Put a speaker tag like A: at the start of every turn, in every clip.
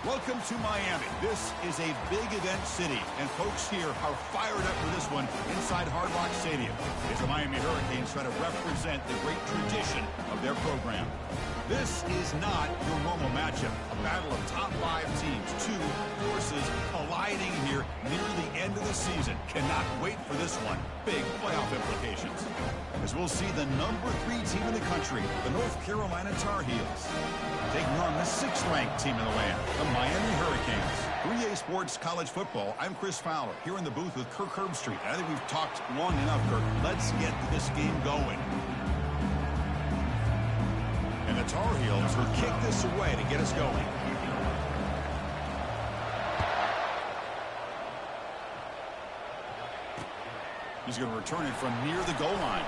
A: Welcome to Miami. This is a big event city, and folks here are fired up for this one inside Hard Rock Stadium as the Miami Hurricanes try to represent the great tradition of their program. This is not your normal matchup, a battle of top 5 teams, 2 forces colliding here near the end of the season. Cannot wait for this one. Big playoff implications. As we'll see the number 3 team in the country, the North Carolina Tar Heels, taking on the 6th-ranked team in the land, the Miami Hurricanes. 3A Sports College Football, I'm Chris Fowler, here in the booth with Kirk Herbstreit. I think we've talked long enough, Kirk. Let's get this game going. And the Tar Heels will kick this away to get us going. He's going to return it from near the goal line.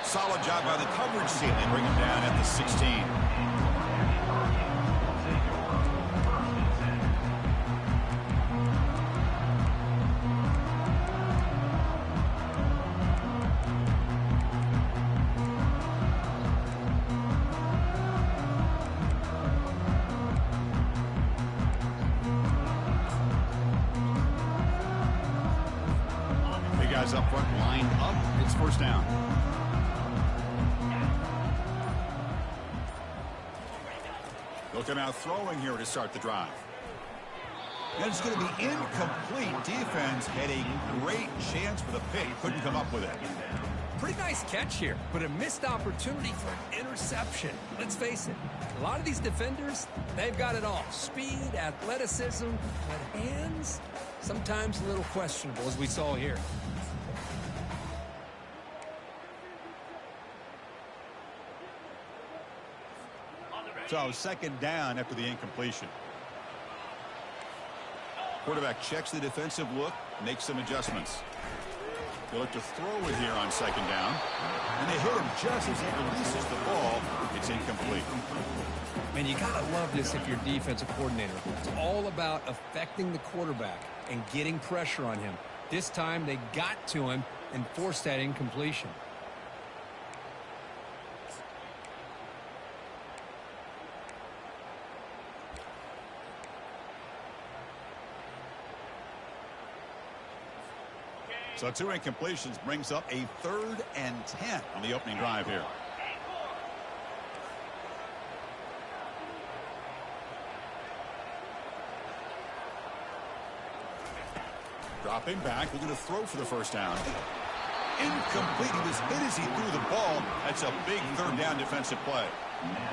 A: Solid job by the coverage team. They bring him down at the 16. Big guys up front, lined up. It's first down. Looking out throwing here to start the drive. And it's going to be incomplete. Defense had a great chance for the pick. Couldn't come up with it.
B: Pretty nice catch here, but a missed opportunity for an interception. Let's face it, a lot of these defenders, they've got it all. Speed, athleticism, but hands, sometimes a little questionable, as we saw here.
A: So second down after the incompletion. Quarterback checks the defensive look, makes some adjustments. They look to throw it here on second down. And they hit him just as he releases the ball. It's incomplete.
B: Man, you got to love this if you're defensive coordinator. It's all about affecting the quarterback and getting pressure on him. This time they got to him and forced that incompletion.
A: So 2 incompletions brings up a 3rd and 10 on the opening drive here. Dropping back, looking to throw for the first down. Incomplete. He was hit as he threw the ball. That's a big 3rd down defensive play.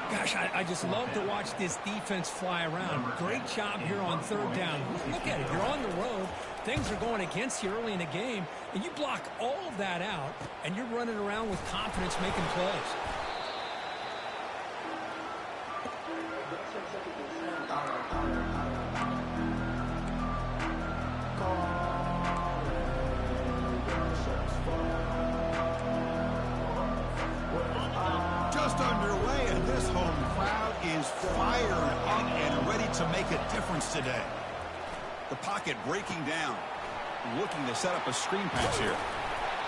B: Gosh, I just love to watch this defense fly around. Great job here on 3rd down. Look at it. You're on the road. Things are going against you early in the game, and you block all of that out, and you're running around with confidence making plays.
A: Just underway, and this home crowd is fired up and ready to make a difference today. The pocket breaking down, looking to set up a screen pass here.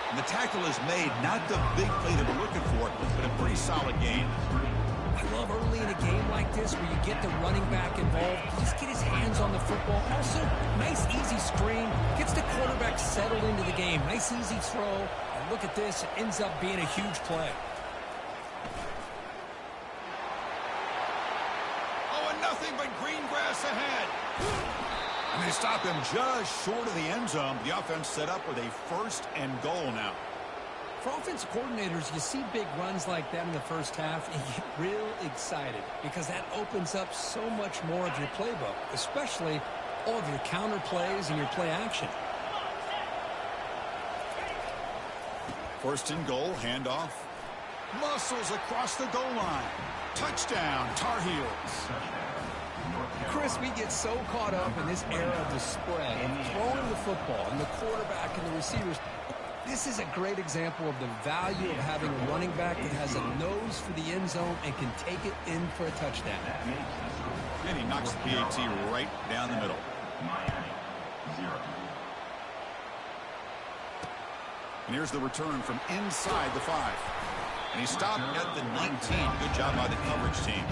A: And the tackle is made, not the big play that we're looking for, but a pretty solid gain.
B: I love early in a game like this where you get the running back involved, just get his hands on the football. Also, nice easy screen, gets the quarterback settled into the game. Nice easy throw, and look at this, it ends up being a huge play.
A: Oh, and nothing but green grass ahead. And they stop him just short of the end zone. The offense set up with a 1st and goal now.
B: For offensive coordinators, you see big runs like that in the first half, and you get real excited because that opens up so much more of your playbook, especially all of your counter plays and your play action.
A: 1st and goal, handoff. Muscles across the goal line. Touchdown, Tar Heels.
B: Chris, we get so caught up in this era of the spread, of throwing the football, and the quarterback and the receivers. This is a great example of the value of having a running back that has a nose for the end zone and can take it in for a touchdown.
A: And he knocks the PAT right down the middle. And here's the return from inside the 5. And he stopped at the 19. Good job by the coverage team.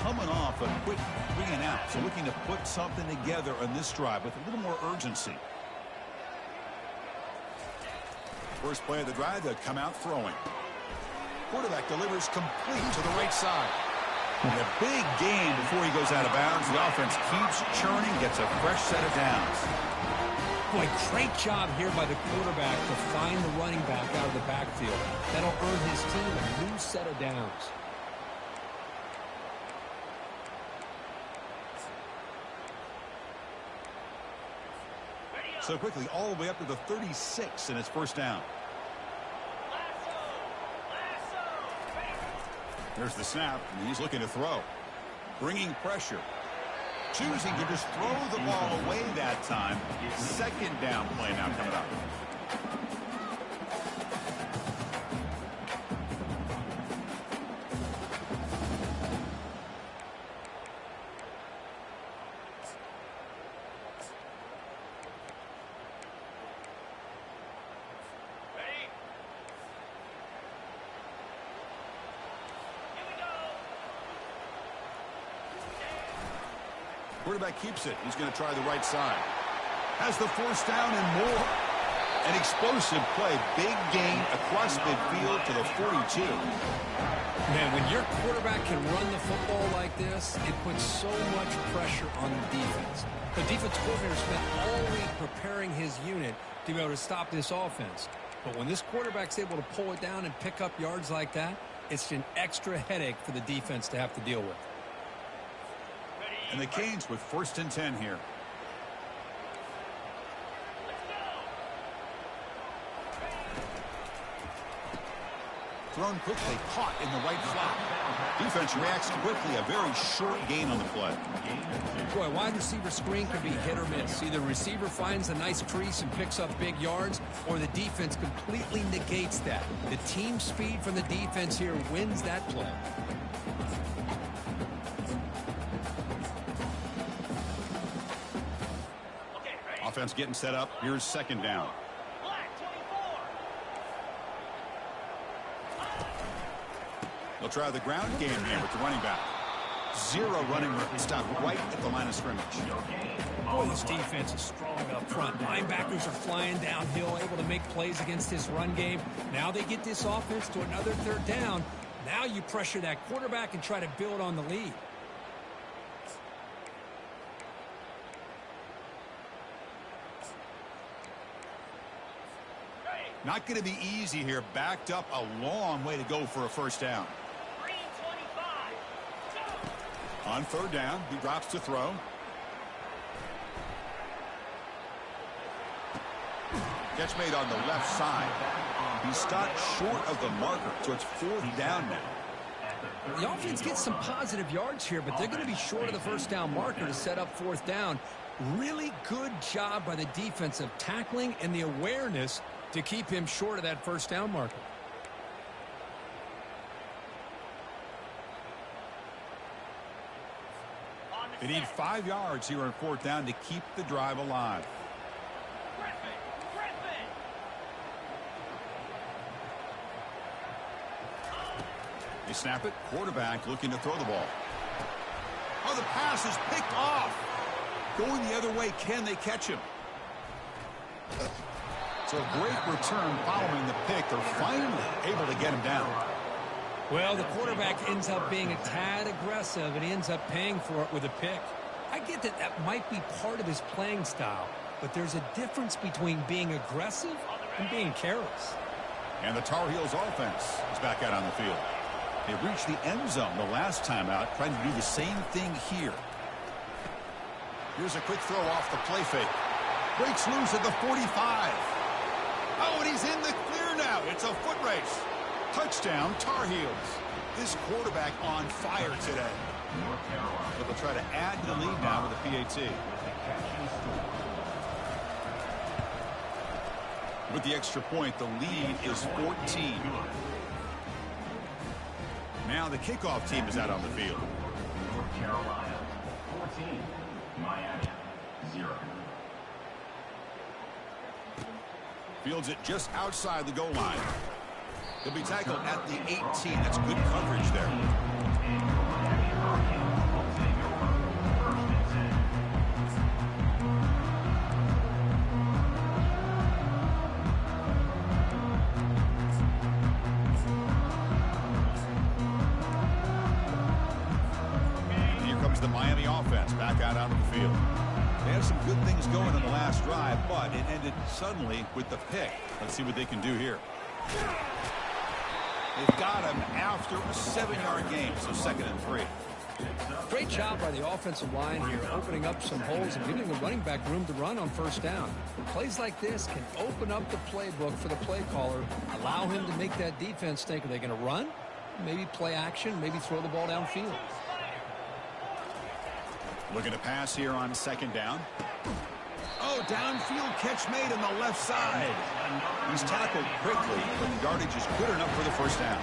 A: coming off a quick 3-and-out, so looking to put something together on this drive with a little more urgency. First play of the drive, they'll come out throwing. Quarterback delivers complete to the right side. And a big gain before he goes out of bounds. The offense keeps churning, gets a fresh set of downs.
B: Boy, great job here by the quarterback to find the running back out of the backfield. That'll earn his team a new set of downs.
A: So quickly, all the way up to the 36, and it's first down. There's the snap, and he's looking to throw. Bringing pressure. Choosing to just throw the ball away that time. Second down play now coming up. Quarterback keeps it. He's going to try the right side. Has the first down and more. An explosive play. Big gain across midfield to the 42.
B: Man, when your quarterback can run the football like this, it puts so much pressure on the defense. The defense coordinator spent all week preparing his unit to be able to stop this offense. But when this quarterback's able to pull it down and pick up yards like that, it's an extra headache for the defense to have to deal with.
A: And the Canes with first and 10 here. Thrown quickly, caught in the right flat. Defense reacts quickly, a very short gain on the play.
B: Boy, wide receiver screen can be hit or miss. Either receiver finds a nice crease and picks up big yards, or the defense completely negates that. The team speed from the defense here wins that play.
A: Offense getting set up. Here's second down. They'll try the ground game here with the running back. Zero running room. Stopped right at the line of scrimmage.
B: Boy, this defense is strong up front. Linebackers are flying downhill, able to make plays against this run game. Now they get this offense to another third down. Now you pressure that quarterback and try to build on the lead.
A: Not going to be easy here. Backed up a long way to go for a first down. On third down, he drops to throw. Catch made on the left side. He stopped short of the marker, so it's fourth down now.
B: The offense gets some positive yards here, but they're going to be short of the first down marker to set up fourth down. Really good job by the defense of tackling and the awareness to keep him short of that first down marker.
A: They need 5 yards here on fourth down to keep the drive alive. They snap it. Quarterback looking to throw the ball. Oh, the pass is picked off. Going the other way. Can they catch him? So a great return following the pick. They're finally able to get him down.
B: Well, the quarterback ends up being a tad aggressive, and he ends up paying for it with a pick. I get that that might be part of his playing style, but there's a difference between being aggressive and being careless.
A: And the Tar Heels offense is back out on the field. They reached the end zone the last time out, trying to do the same thing here. Here's a quick throw off the play fake. Breaks loose at the 45. Oh, and he's in the clear now. It's a foot race. Touchdown, Tar Heels. This quarterback on fire today. But they'll try to add to the lead now with a PAT. With the extra point, the lead is 14. Now the kickoff team is out on the field.
C: North Carolina, 14. Miami, 0.
A: Fields it just outside the goal line. He'll be tackled at the 18. That's good coverage there. the offense back out onto the field. They had some good things going on the last drive, but it ended suddenly with the pick. Let's see what they can do here. They've got him after a 7-yard gain, so 2nd and 3.
B: Great job by the offensive line here, opening up some holes and giving the running back room to run on 1st down. Plays like this can open up the playbook for the play caller, allow him to make that defense think, are they going to run? Maybe play action, maybe throw the ball downfield.
A: Looking to pass here on 2nd down. Oh, downfield catch made on the left side. He's tackled quickly, but the yardage is good enough for the 1st down.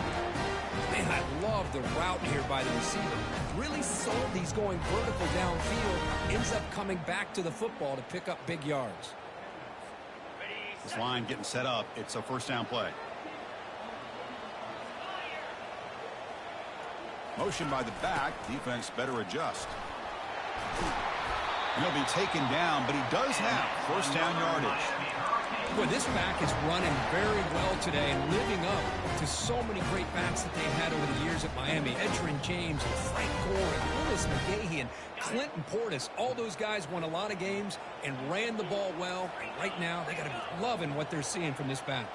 B: Man, I love the route here by the receiver. Really sold he's going vertical downfield. Ends up coming back to the football to pick up big yards.
A: This line getting set up. It's a 1st down play. Motion by the back. Defense better adjust. He'll be taken down, but he does have 1st down yardage.
B: Boy, this back is running very well today and living up to so many great backs that they had over the years at Miami. Edgerrin James, and Frank Gore, and Willis McGahee, and Clinton Portis. All those guys won a lot of games and ran the ball well. And right now, they got to be loving what they're seeing from this back.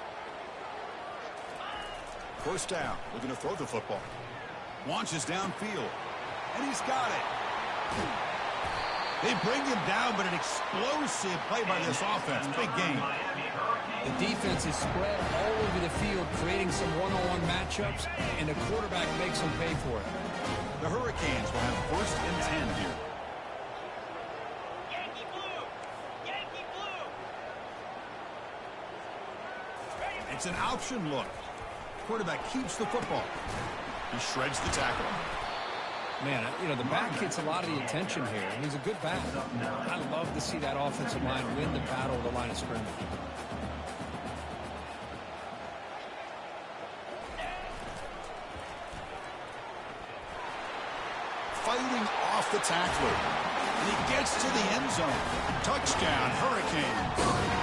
A: 1st down. Looking to throw the football. Launches downfield. And he's got it. They bring him down, but an explosive play by this offense. Big game.
B: The defense is spread all over the field, creating some one-on-one matchups, and the quarterback makes them pay for it.
A: The Hurricanes will have 1st and 10 here.
D: Yankee blue! Yankee blue!
A: It's an option look. Quarterback keeps the football. He shreds the tackle.
B: Man, you know, the back gets a lot of the attention here, and he's a good back. I love to see that offensive line win the battle of the line of scrimmage.
A: Fighting off the tackler. And he gets to the end zone. Touchdown, Hurricanes.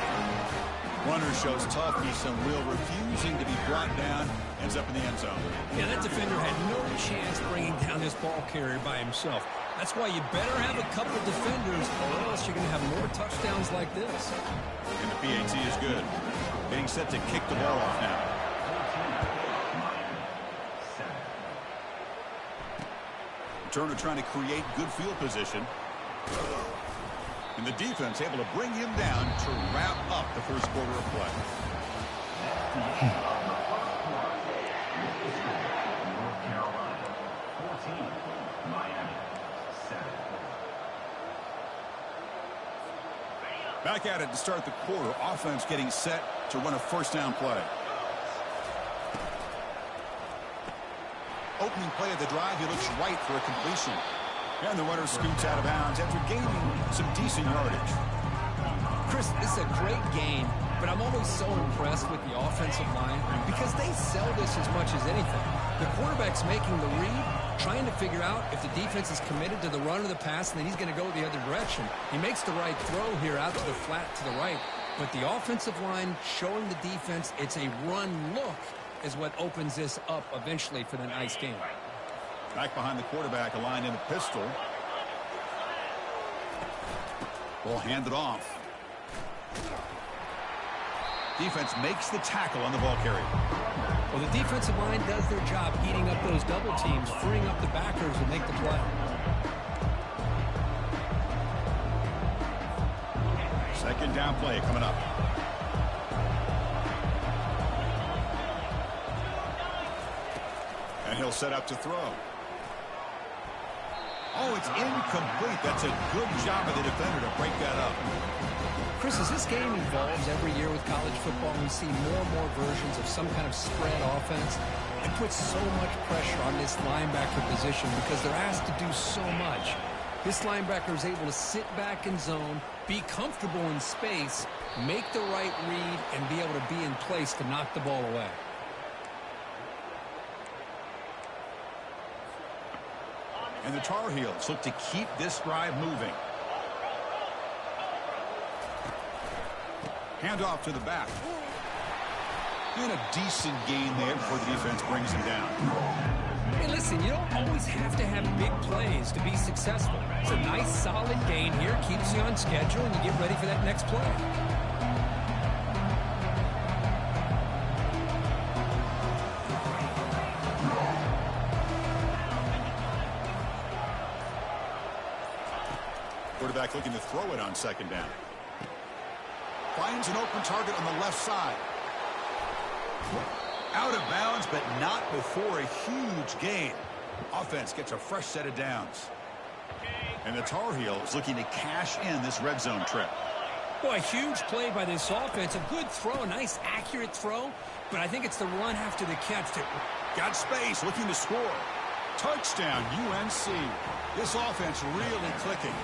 A: Runner shows toughness and will, refusing to be brought down. Ends up in the end zone.
B: Yeah, that defender had no chance bringing down this ball carrier by himself. That's why you better have a couple defenders, or else you're going to have more touchdowns like this.
A: And the PAT is good. Getting set to kick the ball off now. Turner trying to create good field position. And the defense able to bring him down to wrap up the 1st quarter of play.
C: North Carolina 14, Miami 7.
A: Back at it to start the quarter. Offense getting set to run a 1st down play. Opening play of the drive, he looks right for a completion. And the runner scoots out of bounds after gaining some decent yardage.
B: Chris, this is a great game, but I'm always so impressed with the offensive line because they sell this as much as anything. The quarterback's making the read, trying to figure out if the defense is committed to the run or the pass, and then he's going to go the other direction. He makes the right throw here out to the flat to the right, but the offensive line showing the defense it's a run look is what opens this up eventually for the nice game.
A: Back behind the quarterback, aligned in a pistol. Ball handed off. Defense makes the tackle on the ball carrier.
B: Well, the defensive line does their job eating up those double teams, freeing up the backers to make the play.
A: Second down play coming up. And he'll set up to throw. Oh, it's incomplete. That's a good job of the defender to break that up.
B: Chris, as this game evolves every year with college football, we see more and more versions of some kind of spread offense. It puts so much pressure on this linebacker position because they're asked to do so much. This linebacker is able to sit back in zone, be comfortable in space, make the right read, and be able to be in place to knock the ball away.
A: And the Tar Heels look to keep this drive moving. Handoff to the back. And a decent gain there before the defense brings him down.
B: Hey, listen, you don't always have to have big plays to be successful. It's a nice, solid gain here. Keeps you on schedule, and you get ready for that next play.
A: Quarterback looking to throw it on second down. Finds an open target on the left side. Out of bounds, but not before a huge gain. Offense gets a fresh set of downs. And the Tar Heels looking to cash in this red zone trip.
B: Boy, a huge play by this offense. A good throw, a nice, accurate throw. But I think it's the run after the catch that
A: got space, looking to score. Touchdown, UNC. This offense really clicking.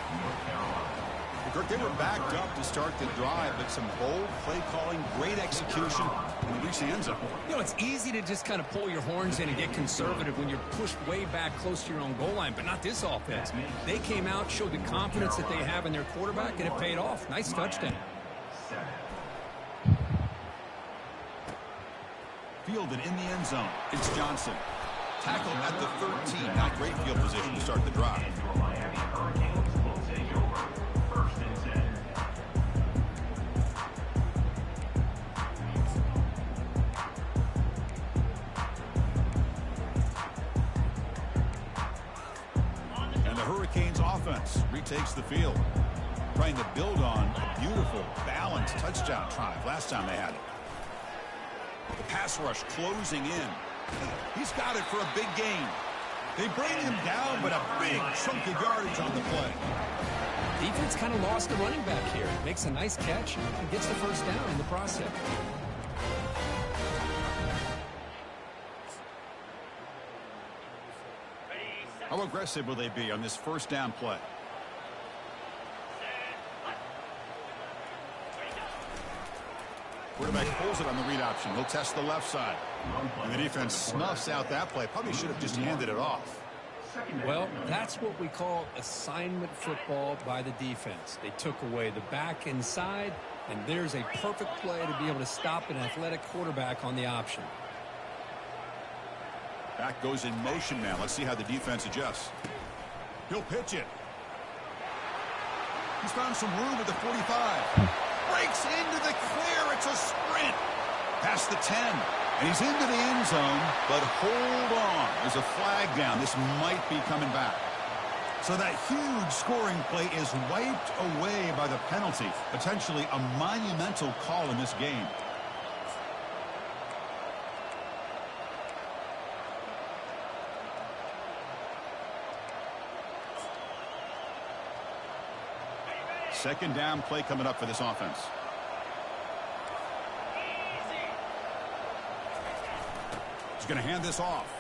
A: Kirk, they were backed up to start the drive, but some bold play calling, great execution, and reach the end zone.
B: You know, it's easy to just kind of pull your horns in and get conservative when you're pushed way back close to your own goal line, but not this offense. They came out, showed the confidence that they have in their quarterback, and it paid off. Nice touchdown.
A: Fielded in the end zone. It's Johnson. Tackled at the 13. Not great field position to start the drive. Hurricanes offense retakes the field, trying to build on a beautiful, balanced touchdown drive last time they had it. The pass rush closing in. He's got it for a big gain. They bring him down, but a big chunk of yardage on the play.
B: Defense kind of lost the running back here. Makes a nice catch and gets the first down in the process.
A: How aggressive will they be on this first down play? Quarterback pulls it on the read option. He'll test the left side. And the defense snuffs out that play. Probably should have just handed it off.
B: Well, that's what we call assignment football by the defense. They took away the back inside, and there's a perfect play to be able to stop an athletic quarterback on the option.
A: Back goes in motion now. Let's see how the defense adjusts. He'll pitch it. He's found some room at the 45. Breaks into the clear. It's a sprint. Past the 10. And he's into the end zone, but hold on. There's a flag down. This might be coming back. So that huge scoring play is wiped away by the penalty. Potentially a monumental call in this game. Second down play coming up for this offense. He's going to hand this off.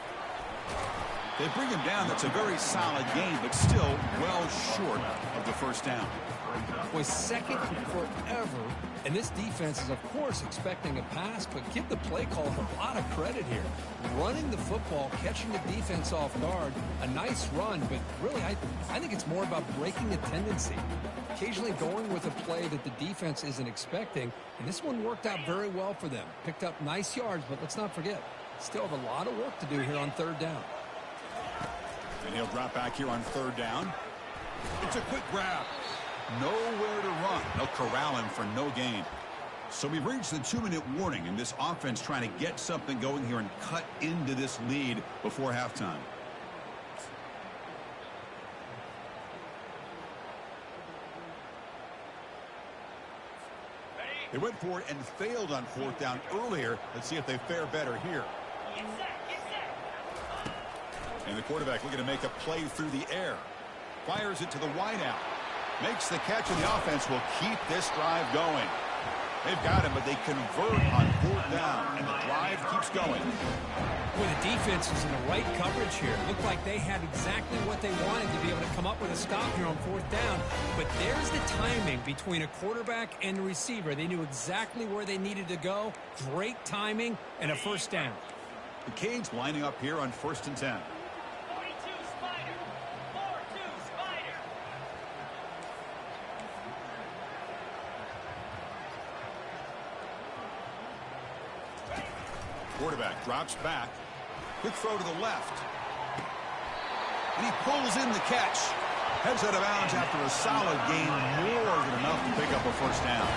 A: They bring him down. That's a very solid gain, but still well short of the first down.
B: Was second forever, and this defense is, of course, expecting a pass, but give the play caller a lot of credit here. Running the football, catching the defense off guard, a nice run, but really I think it's more about breaking a tendency. Occasionally going with a play that the defense isn't expecting, and this one worked out very well for them. Picked up nice yards, but let's not forget, still have a lot of work to do here on third down.
A: And he'll drop back here on third down. It's a quick grab. Nowhere to run. They'll corral him for no gain. So we've reached the 2-minute warning, and this offense trying to get something going here and cut into this lead before halftime. They went for it and failed on fourth down earlier. Let's see if they fare better here. And the quarterback looking to make a play through the air. Fires it to the wideout. Makes the catch, and the offense will keep this drive going. They've got him, but they convert on fourth down, and the drive keeps going.
B: Boy, the defense is in the right coverage here. Looked like they had exactly what they wanted to be able to come up with a stop here on fourth down. But there's the timing between a quarterback and the receiver. They knew exactly where they needed to go. Great timing and a first down.
A: The Canes lining up here on 1st and 10.
D: 42 Spider. 4-2 Spider.
A: Quarterback drops back. Quick throw to the left. And he pulls in the catch. Heads out of bounds after a solid gain, more than enough to pick up a first down.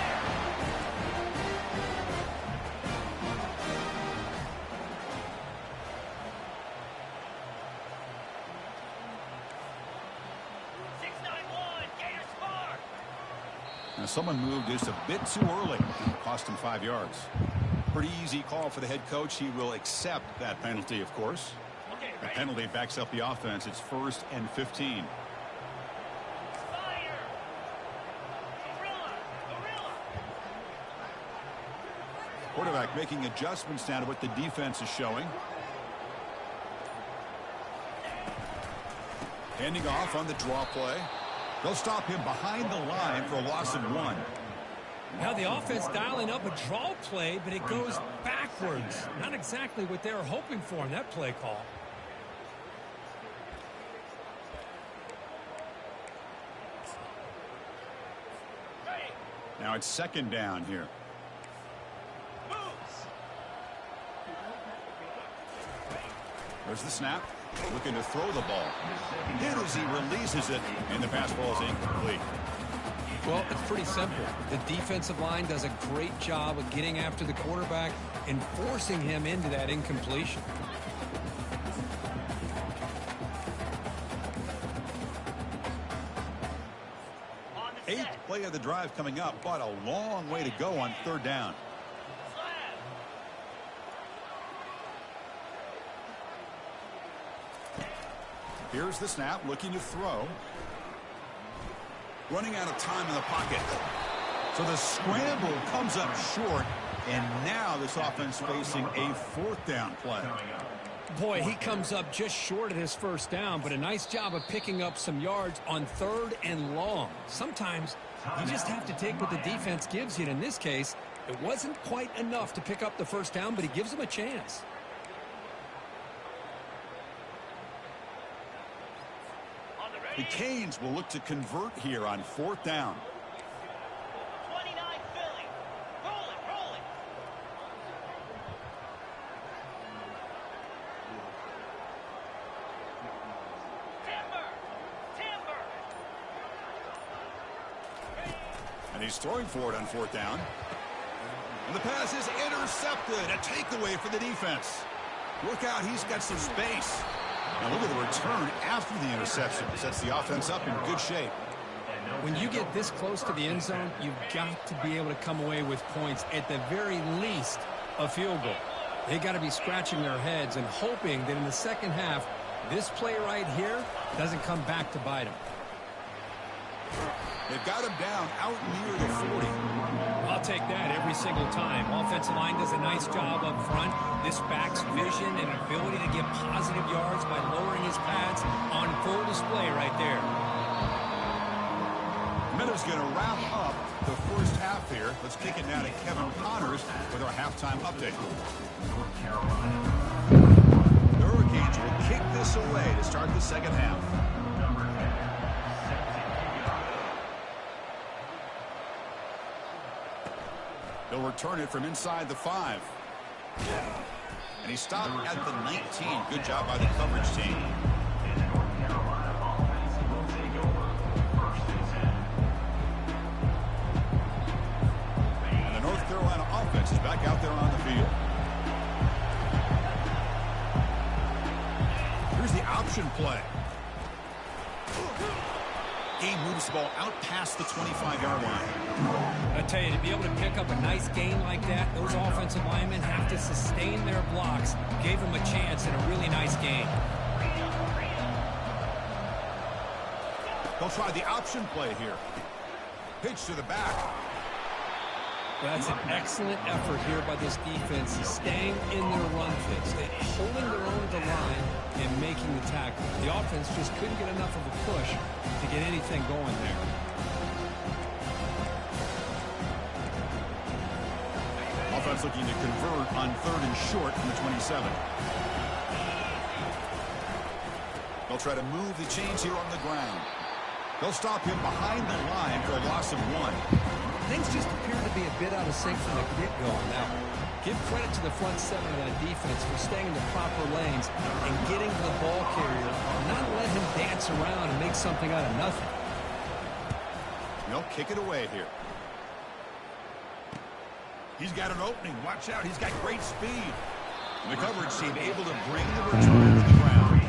A: Now someone moved just a bit too early. Cost him 5 yards. Pretty easy call for the head coach. He will accept that penalty, of course. The penalty backs up the offense. It's 1st and 15. Quarterback making adjustments now to what the defense is showing. Handing off on the draw play. They'll stop him behind the line for a loss of 1.
B: Now the offense dialing up a draw play, but it goes backwards. Not exactly what they were hoping for in that play call.
A: Now it's 2nd down here. There's the snap. Looking to throw the ball. Hit as he releases it, and the pass ball is incomplete.
B: Well, it's pretty simple. The defensive line does a great job of getting after the quarterback and forcing him into that incompletion.
A: Eighth play of the drive coming up, but a long way to go on 3rd down. Here's the snap, looking to throw. Running out of time in the pocket. So the scramble comes up short, and now this offense facing a 4th down play.
B: Boy, he comes up just short of his 1st down, but a nice job of picking up some yards on 3rd and long. Sometimes you just have to take what the defense gives you, and in this case, it wasn't quite enough to pick up the 1st down, but he gives them a chance.
A: The Canes will look to convert here on 4th down.
D: 29 Philly. Rolling. Timber.
A: And he's throwing for it on 4th down. And the pass is intercepted. A takeaway for the defense. Look out, he's got some space. Now look at the return after the interception. Sets the offense up in good shape.
B: When you get this close to the end zone, you've got to be able to come away with points, at the very least a field goal. They got to be scratching their heads and hoping that in the second half, this play right here doesn't come back to bite them.
A: They've got him down out near the 40.
B: I'll take that every single time. Offensive line does a nice job up front. This back's vision and ability to get positive yards by lowering his pads on full display right there.
A: Miller's going to wrap up the first half here. Let's kick it now to Kevin Connors with our halftime update. The Hurricanes will kick this away to start the second half. They'll return it from inside the 5. And he stopped at the 19. Good job by the coverage team. And the North Carolina offense is back out there on the field. Here's the option play. He moves the ball out past the 25-yard line.
B: I tell you, to be able to pick up a nice gain like that, those offensive linemen have to sustain their blocks. Gave him a chance in a really nice game.
A: They'll try the option play here. Pitch to the back.
B: That's an excellent effort here by this defense, staying in their run fits, holding their own at the line and making the tackle. The offense just couldn't get enough of a push to get anything going there.
A: Offense looking to convert on 3rd and short from the 27. They'll try to move the chains here on the ground. They'll stop him behind the line for a loss of 1.
B: things just appear to be a bit out of sync from the get-go on that one. Give credit to the front seven of that defense for staying in the proper lanes and getting to the ball carrier, not let him dance around and make something out of nothing.
A: They'll kick it away here. He's got an opening. Watch out. He's got great speed. And the coverage team able to bring the return to the ground.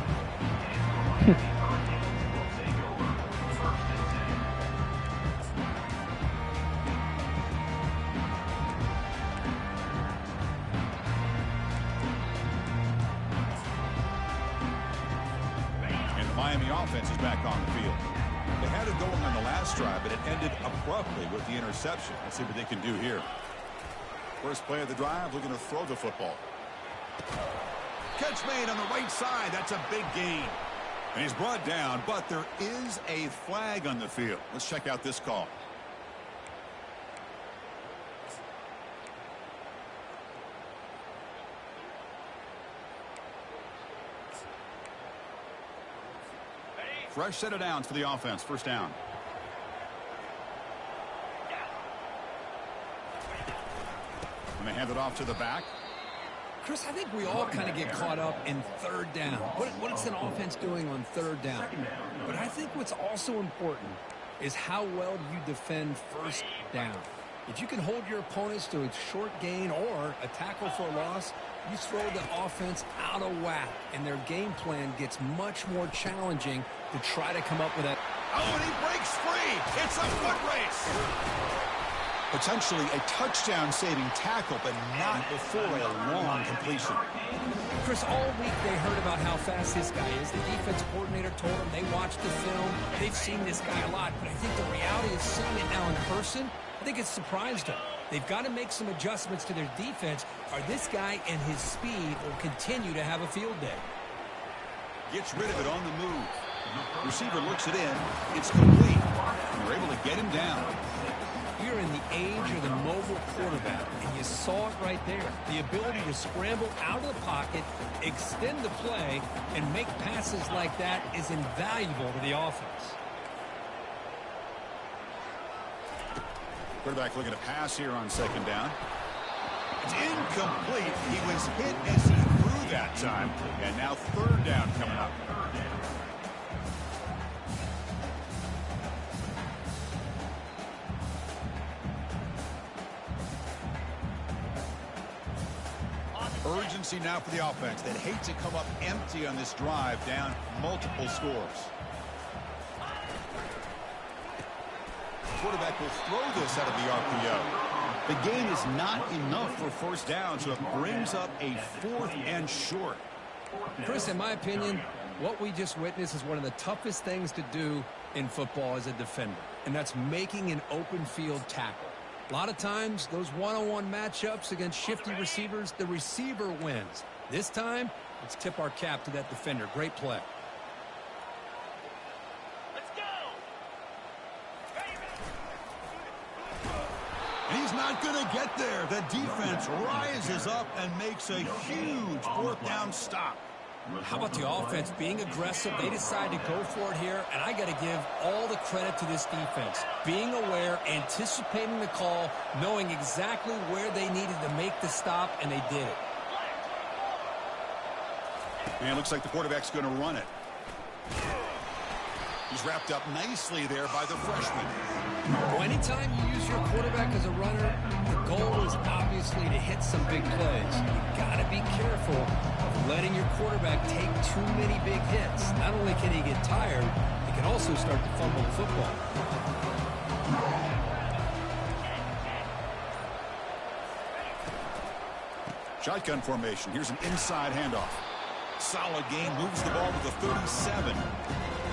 A: And the Miami offense is back on the field. They had it going on the last drive, but it ended abruptly with the interception. Let's see what they can do here. First play of the drive, looking to throw the football. Catch made on the right side. That's a big gain. And he's brought down, but there is a flag on the field. Let's check out this call. Fresh set of downs for the offense. First down. And they hand it off to the back.
B: Chris, I think we all kind of get caught up in third down. What is an offense doing on third down? But I think what's also important is how well do you defend first down. If you can hold your opponents to a short gain or a tackle for a loss, you throw the offense out of whack, and their game plan gets much more challenging to try to come up with that.
A: Oh, and he breaks free. It's a foot race. Potentially a touchdown-saving tackle, but not before a long completion.
B: Chris, all week they heard about how fast this guy is. The defense coordinator told them they watched the film. They've seen this guy a lot, but I think the reality is seeing it now in person, I think it's surprised them. They've got to make some adjustments to their defense, or this guy and his speed will continue to have a field day.
A: Gets rid of it on the move. Receiver looks it in. It's complete. And they're able to get him down.
B: You're in the age of the mobile quarterback, and you saw it right there. The ability to scramble out of the pocket, extend the play, and make passes like that is invaluable to the offense.
A: Quarterback looking to pass here on second down. It's incomplete. He was hit as he threw that time. And now third down coming up. Urgency now for the offense that hate to come up empty on this drive, down multiple scores. Quarterback will throw this out of the RPO. The gain is not enough for first down, so it brings up a 4th and short.
B: Chris, in my opinion, what we just witnessed is one of the toughest things to do in football as a defender, and that's making an open field tackle. A lot of times, those one-on-one matchups against shifty receivers, the receiver wins. This time, let's tip our cap to that defender. Great play.
D: Let's go.
A: And he's not going to get there. The defense rises up and makes a huge 4th down stop.
B: How about the offense being aggressive? They decide to go for it here, and I got to give all the credit to this defense. Being aware, anticipating the call, knowing exactly where they needed to make the stop, and they did it.
A: And it looks like the quarterback's going to run it. He's wrapped up nicely there by the freshman.
B: Well, anytime you use your quarterback as a runner, the goal is obviously to hit some big plays. You got to be careful of letting your quarterback take too many big hits. Not only can he get tired, he can also start to fumble the football.
A: Shotgun formation. Here's an inside handoff. Solid game. Moves the ball to the 37.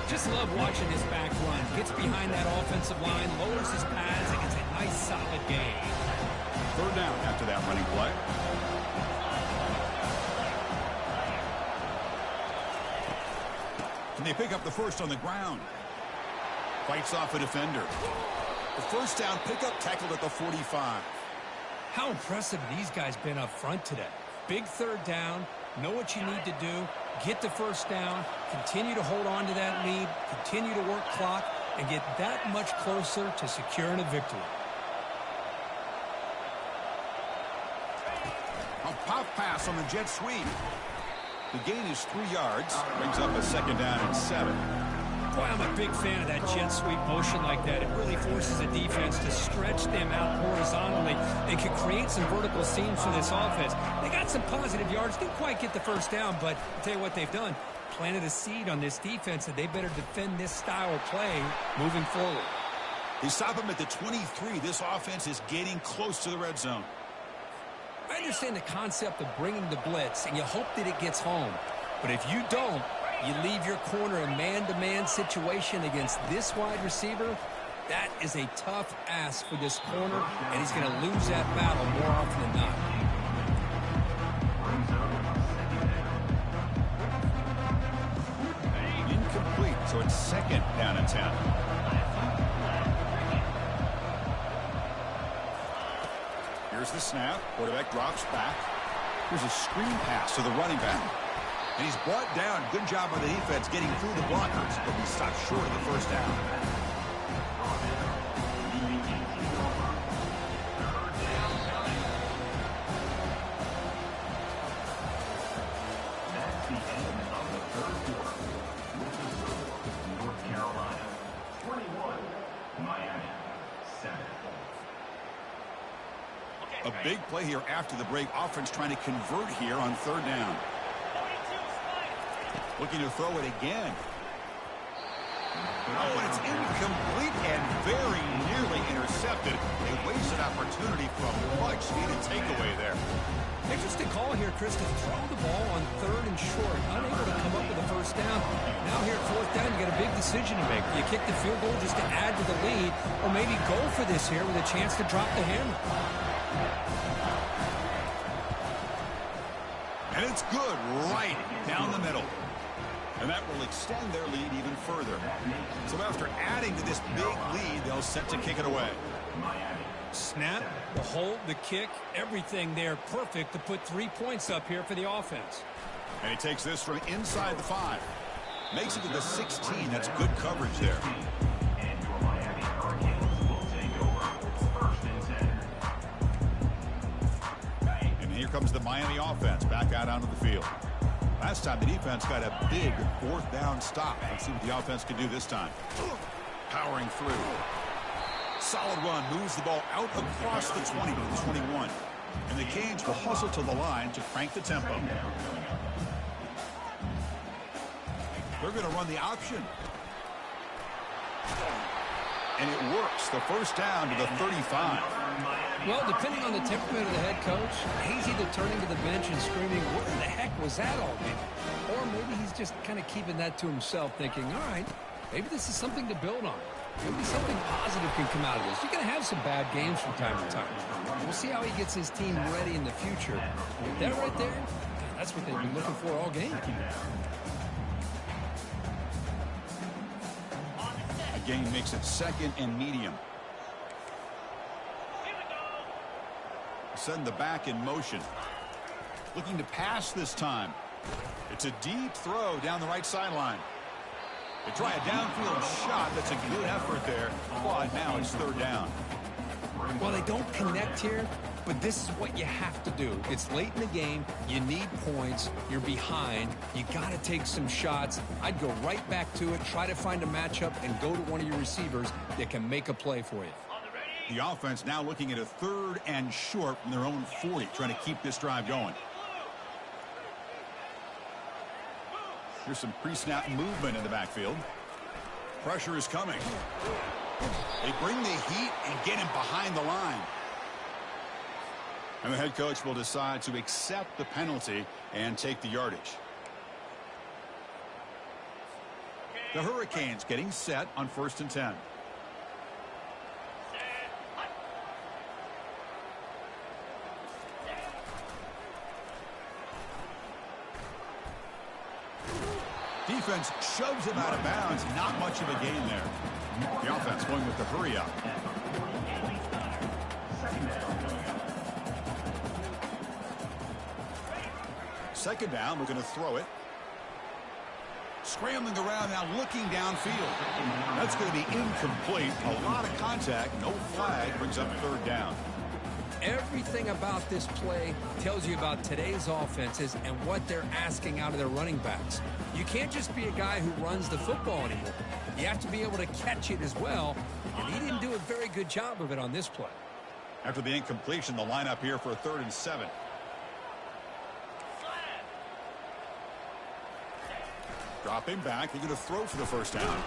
B: Just love watching this back run. Gets behind that offensive line, lowers his pads, and gets a nice solid gain.
A: Third down after that running play. Can they pick up the first on the ground? Fights off a defender. The first down pickup tackled at the 45.
B: How impressive have these guys been up front today? Big third down. Know what you need to do. Get the first down. Continue to hold on to that lead. Continue to work clock and get that much closer to securing a victory.
A: Pop pass on the jet sweep. The gain is 3 yards. Brings up a 2nd down and 7.
B: Boy, I'm a big fan of that jet sweep motion like that. It really forces the defense to stretch them out horizontally and can create some vertical seams for this offense. They got some positive yards. Didn't quite get the first down, but I'll tell you what they've done. Planted a seed on this defense that they better defend this style of play moving forward.
A: They stop him at the 23. This offense is getting close to the red zone.
B: I understand the concept of bringing the blitz, and you hope that it gets home. But if you don't, you leave your corner a man-to-man situation against this wide receiver. That is a tough ask for this corner, and he's going to lose that battle more often than not.
A: Incomplete, so it's 2nd down and 10. Here's the snap. Quarterback drops back. Here's a screen pass to the running back. And he's brought down. Good job by the defense getting through the blockers, but he stopped short of the first down.
C: That's the end of the 3rd quarter. With the score, North Carolina 21, Miami 7.
A: A big play here after the break. Offense trying to convert here on 3rd down.
D: 42 Spiders.
A: Looking to throw it again. Oh, and it's incomplete and very nearly intercepted. A wasted opportunity for a much-needed takeaway there.
B: Interesting call here, Chris, to throw the ball on 3rd and short. Unable to come up with a first down. Now here at 4th down, you got a big decision to make. You kick the field goal just to add to the lead, or maybe go for this here with a chance to drop the hammer.
A: And it's good right down the middle. And that will extend their lead even further. So after adding to this big lead, they'll set to kick it away.
B: Snap, the hold, the kick, everything there perfect to put 3 points up here for the offense.
A: And he takes this from inside the 5. Makes it to the 16. That's good coverage there.
C: And your Miami Hurricanes will take over 1st and 10.
A: And here comes the Miami offense back out onto the field. Last time the defense got a big 4th down stop. Let's see what the offense can do this time. Powering through. Solid run. Moves the ball out across the 20 to the 21. And the Canes will hustle to the line to crank the tempo. They're going to run the option. And it works. The first down to the 35.
B: Well, depending on the temperament of the head coach, he's either turning to the bench and screaming, what the heck was that all mean? Or maybe he's just kind of keeping that to himself, thinking, all right, maybe this is something to build on. Maybe something positive can come out of this. You're going to have some bad games from time to time. We'll see how he gets his team ready in the future. That right there, that's what they've been looking for all game.
A: Again, makes it 2nd and medium.
D: Here we go.
A: Send the back in motion. Looking to pass this time. It's a deep throw down the right sideline. They try a downfield shot. That's a good effort there. But now it's 3rd down.
B: Well, they don't connect here, but this is what you have to do. It's late in the game. You need points. You're behind. You got to take some shots. I'd go right back to it, try to find a matchup, and go to one of your receivers that can make a play for you.
A: The offense now looking at a 3rd and short from their own 40, trying to keep this drive going. Here's some pre-snap movement in the backfield. Pressure is coming. They bring the heat and get him behind the line. And the head coach will decide to accept the penalty and take the yardage. The Hurricanes getting set on 1st and 10. Defense shoves him out of bounds. Not much of a gain there. The offense going with the hurry up. Second down, we're going to throw it. Scrambling around now, looking downfield. That's going to be incomplete. A lot of contact, no flag, brings up 3rd down.
B: everything about this play tells you about today's offenses and what they're asking out of their running backs. You can't just be a guy who runs the football anymore. You have to be able to catch it as well, and he didn't do a very good job of it on this play.
A: After the incompletion, the lineup here for a 3rd and 7. Dropping back, they're going to throw for the first down.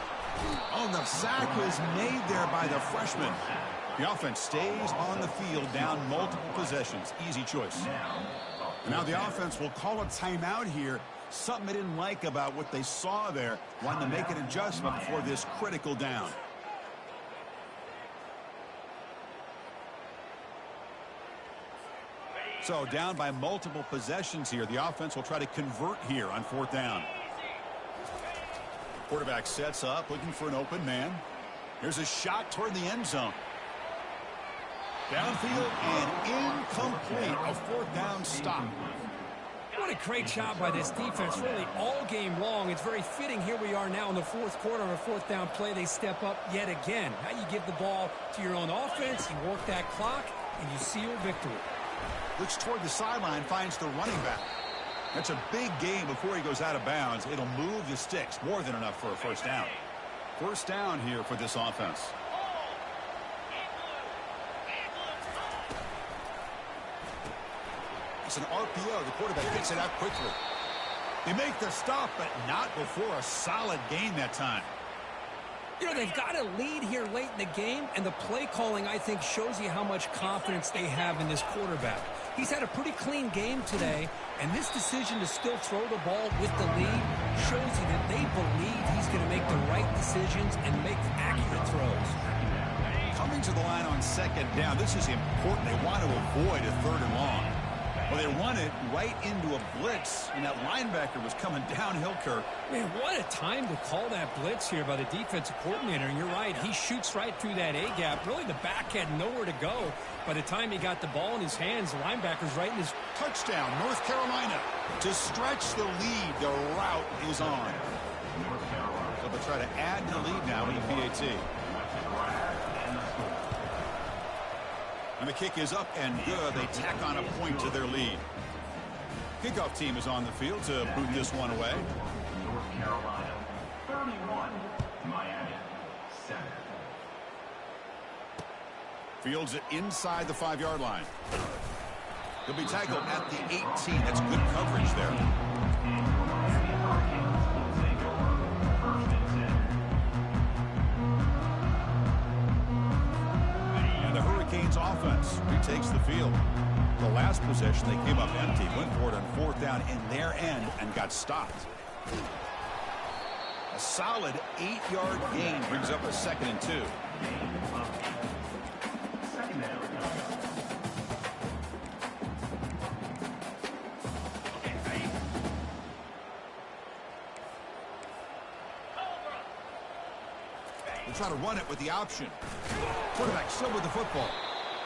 A: Oh, the sack was made there by the freshman. The offense stays on the field, down multiple possessions. Easy choice. Now the offense will call a timeout here. Something they didn't like about what they saw there. Wanted to make an adjustment for this critical down. So down by multiple possessions here. The offense will try to convert here on 4th down. Quarterback sets up, looking for an open man. Here's a shot toward the end zone. Downfield and incomplete. A 4th down stop.
B: What a great job by this defense, really all game long. It's very fitting. Here we are now in the 4th quarter on a 4th down play. They step up yet again. Now you give the ball to your own offense, you work that clock, and you seal victory.
A: Looks toward the sideline, finds the running back. That's a big gain before he goes out of bounds. It'll move the sticks, more than enough for a 1st down. 1st down here for this offense. It's an RPO. The quarterback gets it out quickly. They make the stop, but not before a solid gain that time.
B: You know, they've got a lead here late in the game, and the play calling, I think, shows you how much confidence they have in this quarterback. He's had a pretty clean game today, and this decision to still throw the ball with the lead shows you that they believe he's going to make the right decisions and make accurate throws.
A: Coming to the line on 2nd down, this is important. They want to avoid a 3rd and long. Well, they run it right into a blitz, and that linebacker was coming downhill, Kirk.
B: Man, what a time to call that blitz here by the defensive coordinator. And you're right, he shoots right through that A-gap. Really, the back had nowhere to go. By the time he got the ball in his hands, the linebacker's right in his...
A: Touchdown, North Carolina. To stretch the lead, the route is on. So they'll try to add to the lead now in the PAT. And the kick is up and good. They tack on a point to their lead. Kickoff team is on the field to boot this one away.
C: North Carolina, 31. Miami, 7.
A: Fields it inside the 5-yard line. He'll be tackled at the 18. That's good coverage there. Hurricanes offense retakes the field. The last possession, they came up empty, went for it on 4th down in their end and got stopped. A solid 8-yard gain brings up a 2nd and 2. They'll try to run it with the option. Quarterback still with the football.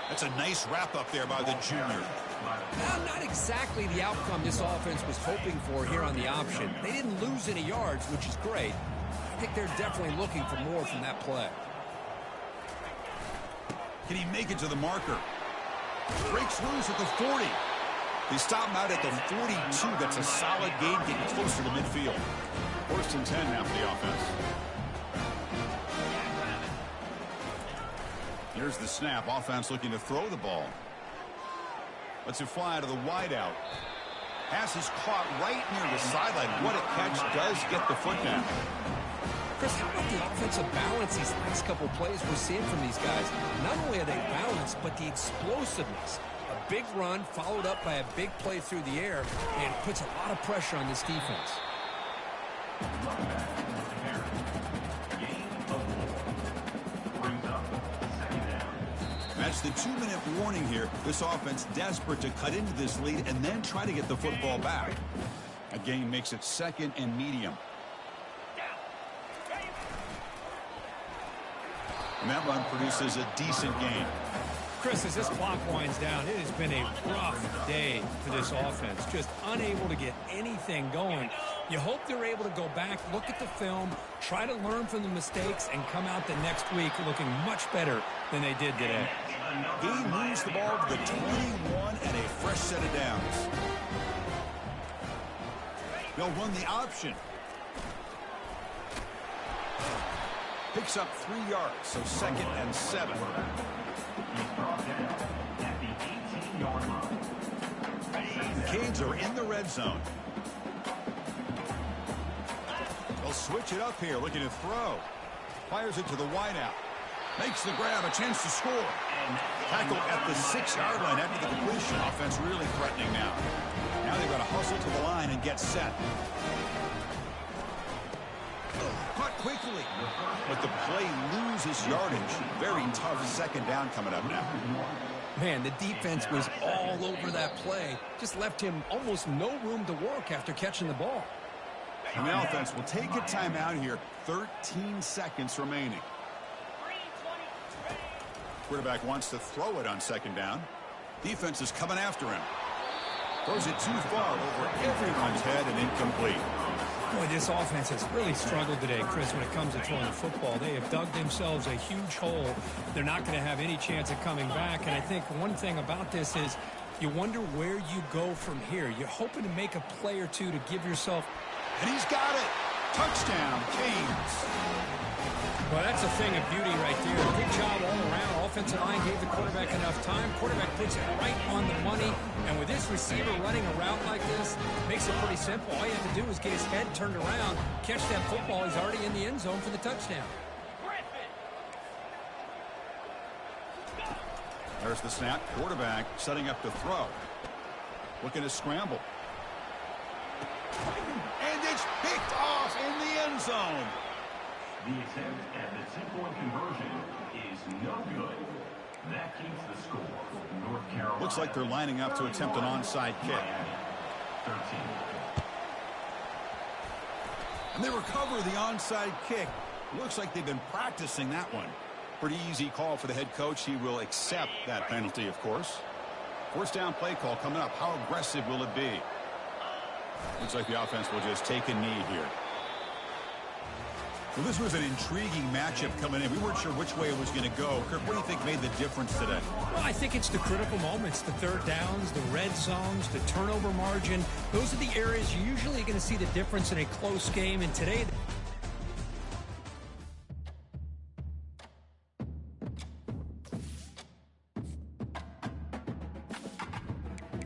A: That's a nice wrap-up there by the junior.
B: Well, not exactly the outcome this offense was hoping for here on the option. They didn't lose any yards, which is great. I think they're definitely looking for more from that play.
A: Can he make it to the marker? Breaks loose at the 40. They stop him out at the 42. That's a solid gain, getting closer to midfield. 1st and 10 now for the offense. Here's the snap. Offense looking to throw the ball. Lets it fly to the wideout. Pass is caught right near the sideline. What a catch. Does get the foot down.
B: Chris, how about the offensive balance these last couple plays we're seeing from these guys? Not only are they balanced, but the explosiveness. A big run followed up by a big play through the air, and it puts a lot of pressure on this defense.
A: That's the 2-minute warning here. This offense desperate to cut into this lead and then try to get the football back. A gain makes it 2nd and medium. And that run produces a decent gain.
B: Chris, as this clock winds down, it has been a rough day for this offense. Just unable to get anything going. You hope they're able to go back, look at the film, try to learn from the mistakes, and come out the next week looking much better than they did today.
A: Gain moves the ball to the 21 and a fresh set of downs. They'll run the option. Picks up 3 yards, so 2nd and 7.
C: He's brought down at the 18-yard line.
A: Canes are in the red zone. They'll switch it up here, looking to throw. Fires it to the wideout. Makes the grab, a chance to score. Tackle at the 6-yard line after the completion. Offense really threatening now. Now they've got to hustle to the line and get set. Caught quickly, but the play loses yardage. Very tough 2nd down coming up now.
B: Man, the defense was all over that play. Just left him almost no room to work after catching the ball.
A: And the offense will take a timeout here. 13 seconds remaining. Quarterback wants to throw it on 2nd down. Defense is coming after him. Throws it too far over everyone's head and incomplete.
E: Boy, this offense has really struggled today, Chris, when it comes to throwing the football. They have dug themselves a huge hole. They're not going to have any chance of coming back. And I think one thing about this is you wonder where you go from here. You're hoping to make a play or two to give yourself.
A: And he's got it. Touchdown, Canes.
E: Well, that's a thing of beauty right there. Good job all around. Offensive line gave the quarterback enough time. Quarterback puts it right on the money. And with this receiver running a route like this, makes it pretty simple. All you have to do is get his head turned around, catch that football. He's already in the end zone for the touchdown.
A: There's the snap. Quarterback setting up to throw. Looking to scramble. And it's picked off in the end zone.
C: The attempt at the 2-point conversion is no good. That keeps the score. North Carolina.
A: Looks like they're lining up to attempt an onside kick.
C: 13.
A: And they recover the onside kick. Looks like they've been practicing that one. Pretty easy call for the head coach. He will accept that penalty, of course. 1st down play call coming up. How aggressive will it be? Looks like the offense will just take a knee here. Well, this was an intriguing matchup coming in. We weren't sure which way it was going to go. Kirk, what do you think made the difference today?
E: Well, I think it's the critical moments, the 3rd downs, the red zones, the turnover margin. Those are the areas you're usually going to see the difference in a close game. And today,